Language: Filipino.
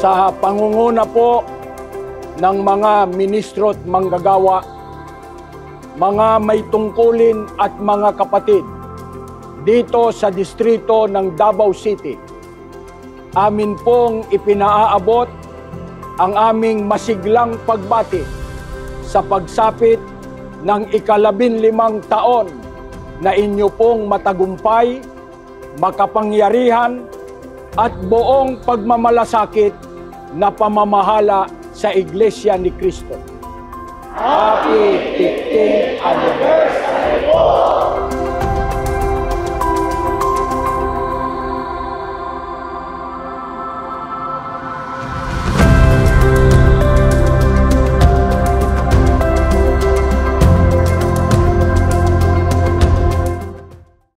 sa pangunguna po ng mga ministro at manggagawa, mga may tungkulin at mga kapatid dito sa distrito ng Davao City. Amin pong ipinaaabot ang aming masiglang pagbati sa pagsapit ng ika-15 taon na inyo pong matagumpay, makapangyarihan at buong pagmamalasakit na pamamahala sa Iglesia ni Cristo. Happy 15th anniversary po!